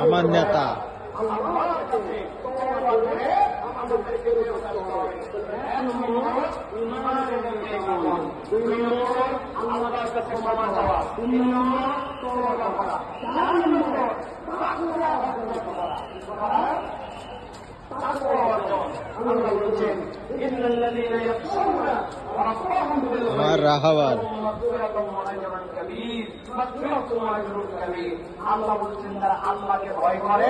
আমার নেতা আমার রাহাবার আল্লাহ বলছেন তারা আল্লাহকে ভয় করে,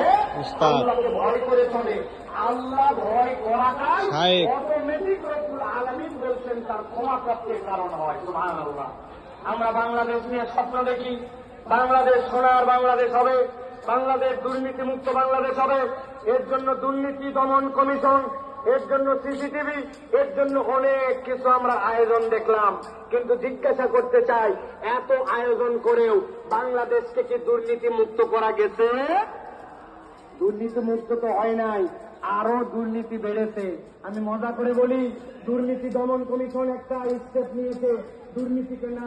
আল্লাহকে ভয় করে চলে। আল্লাহ ভয় করাটাই অটোমেটিক রব্বুল আলামিন বলছেন তার ক্ষমা প্রাপ্তির কারণ হয়। সুবহানাল্লাহ। আমরা বাংলাদেশ নিয়ে স্বপ্ন দেখি, বাংলাদেশ সোনার বাংলাদেশ হবে, বাংলাদেশ দুর্নীতি মুক্ত বাংলাদেশ হবে। এর জন্য দুর্নীতি দমন কমিশন, এর জন্য সিসিটিভি, এর জন্য অনেক কিছু আমরা আয়োজন দেখলাম। কিন্তু জিজ্ঞাসা করতে চাই, এত আয়োজন করেও বাংলাদেশকে কি দুর্নীতি মুক্ত করা গেছে? দুর্নীতি মুক্ত তো হয় নাই, আরো দুর্নীতি বেড়েছে। আমি মজা করে বলি, দুর্নীতি দমন কমিশন একটা স্টেপ নিয়েছে, দুর্নীতিকে না